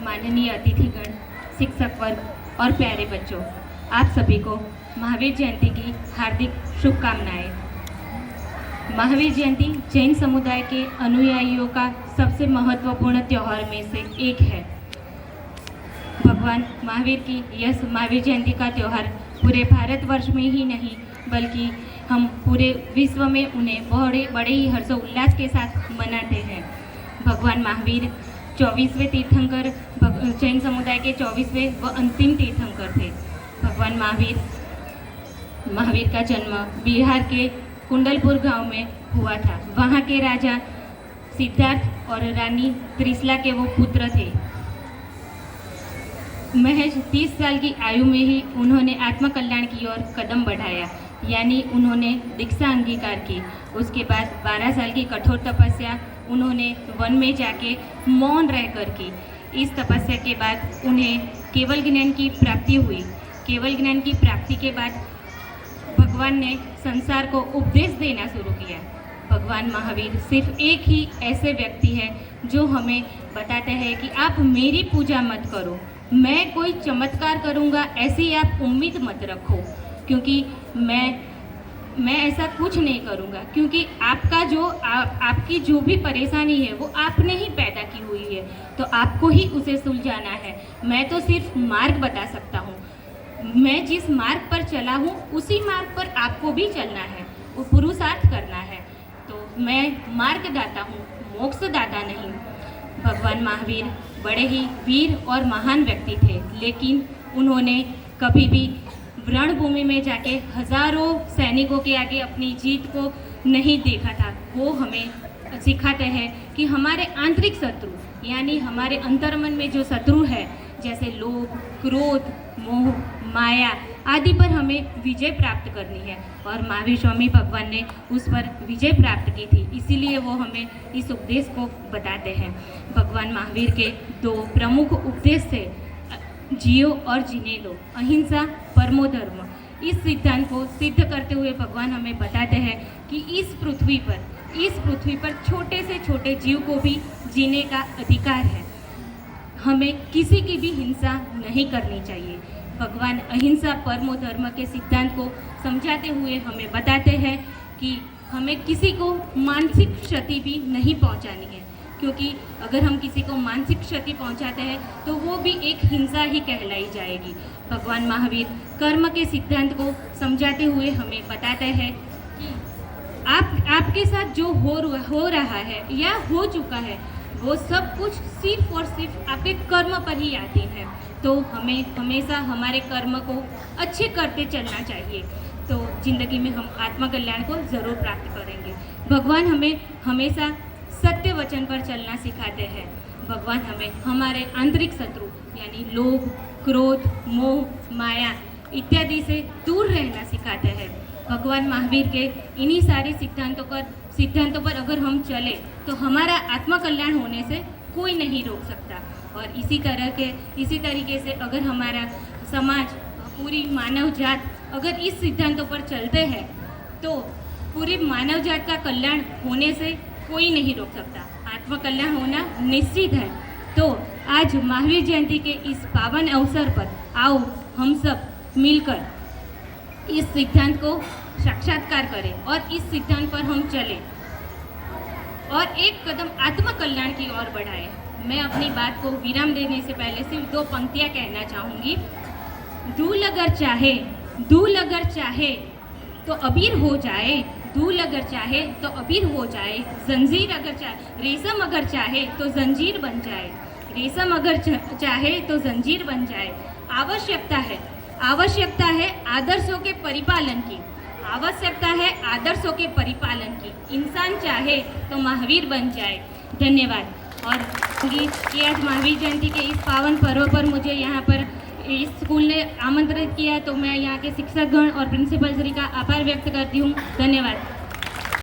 माननीय अतिथिगण, शिक्षक वर्ग और प्यारे बच्चों, आप सभी को महावीर जयंती की हार्दिक शुभकामनाएं। महावीर जयंती जैन समुदाय के अनुयायियों का सबसे महत्वपूर्ण त्यौहार में से एक है। भगवान महावीर की यह महावीर जयंती का त्यौहार पूरे भारतवर्ष में ही नहीं बल्कि हम पूरे विश्व में उन्हें बड़े ही हर्षोल्लास के साथ मनाते हैं। भगवान महावीर 24वें तीर्थंकर, जैन समुदाय के 24वें व अंतिम तीर्थंकर थे। भगवान महावीर का जन्म बिहार के कुंडलपुर गांव में हुआ था। वहां के राजा सिद्धार्थ और रानी त्रिशला के वो पुत्र थे। महज 30 साल की आयु में ही उन्होंने आत्मकल्याण की ओर कदम बढ़ाया, यानी उन्होंने दीक्षा अंगीकार की। उसके बाद 12 साल की कठोर तपस्या उन्होंने वन में जाके मौन रहकर की। इस तपस्या के बाद उन्हें केवल ज्ञान की प्राप्ति हुई। केवल ज्ञान की प्राप्ति के बाद भगवान ने संसार को उपदेश देना शुरू किया। भगवान महावीर सिर्फ एक ही ऐसे व्यक्ति है जो हमें बताते हैं कि आप मेरी पूजा मत करो, मैं कोई चमत्कार करूँगा ऐसी आप उम्मीद मत रखो, क्योंकि मैं ऐसा कुछ नहीं करूँगा, क्योंकि आपकी जो भी परेशानी है वो आपने ही पैदा की हुई है, तो आपको ही उसे सुलझाना है। मैं तो सिर्फ मार्ग बता सकता हूँ। मैं जिस मार्ग पर चला हूँ उसी मार्ग पर आपको भी चलना है, वो पुरुषार्थ करना है। तो मैं मार्गदाता हूँ, मोक्षदाता नहीं। भगवान महावीर बड़े ही वीर और महान व्यक्ति थे, लेकिन उन्होंने कभी भी रणभूमि में जाके हजारों सैनिकों के आगे अपनी जीत को नहीं देखा था। वो हमें सिखाते हैं कि हमारे आंतरिक शत्रु, यानी हमारे अंतर्मन में जो शत्रु है, जैसे लोभ, क्रोध, मोह, माया आदि पर हमें विजय प्राप्त करनी है, और महावीर स्वामी भगवान ने उस पर विजय प्राप्त की थी। इसीलिए वो हमें इस उपदेश को बताते हैं। भगवान महावीर के 2 प्रमुख उपदेश थे, जियो और जीने दो, अहिंसा, परमो धर्म। इस सिद्धांत को सिद्ध करते हुए भगवान हमें बताते हैं कि इस पृथ्वी पर छोटे से छोटे जीव को भी जीने का अधिकार है। हमें किसी की भी हिंसा नहीं करनी चाहिए। भगवान अहिंसा परमो धर्म के सिद्धांत को समझाते हुए हमें बताते हैं कि हमें किसी को मानसिक क्षति भी नहीं पहुंचानी है, क्योंकि अगर हम किसी को मानसिक क्षति पहुंचाते हैं तो वो भी एक हिंसा ही कहलाई जाएगी। भगवान महावीर कर्म के सिद्धांत को समझाते हुए हमें बताते हैं कि आपके साथ जो हो रहा है या हो चुका है, वो सब कुछ सिर्फ और सिर्फ आपके कर्म पर ही आती है। तो हमें हमेशा हमारे कर्म को अच्छे करते चलना चाहिए, तो ज़िंदगी में हम आत्मकल्याण को ज़रूर प्राप्त करेंगे। भगवान हमें हमेशा सत्य वचन पर चलना सिखाते हैं। भगवान हमें हमारे आंतरिक शत्रु यानी लोभ, क्रोध, मोह, माया इत्यादि से दूर रहना सिखाते हैं। भगवान महावीर के इन्हीं सारे सिद्धांतों पर अगर हम चले तो हमारा आत्मकल्याण होने से कोई नहीं रोक सकता। और इसी तरीके से अगर हमारा समाज, पूरी मानव जात अगर इस सिद्धांतों पर चलते हैं तो पूरी मानव जात का कल्याण होने से कोई नहीं रोक सकता। आत्मकल्याण होना निश्चित है। तो आज महावीर जयंती के इस पावन अवसर पर आओ हम सब मिलकर इस सिद्धांत को साक्षात्कार करें और इस सिद्धांत पर हम चलें और एक कदम आत्मकल्याण की ओर बढ़ाएं। मैं अपनी बात को विराम देने से पहले सिर्फ 2 पंक्तियां कहना चाहूँगी। धूल अगर चाहे तो अबीर हो जाए, धूल अगर चाहे तो अबीर हो जाए, जंजीर अगर चाहे, रेशम अगर चाहे तो जंजीर बन जाए, रेशम अगर चाहे तो जंजीर बन जाए। आवश्यकता है आदर्शों के परिपालन की, आवश्यकता है आदर्शों के परिपालन की। इंसान चाहे तो महावीर बन जाए। धन्यवाद। और कि आज महावीर जयंती के इस पावन पर्व पर मुझे यहाँ पर इस स्कूल ने आमंत्रित किया, तो मैं यहाँ के शिक्षकगण और प्रिंसिपल श्री का आभार व्यक्त करती हूँ। धन्यवाद।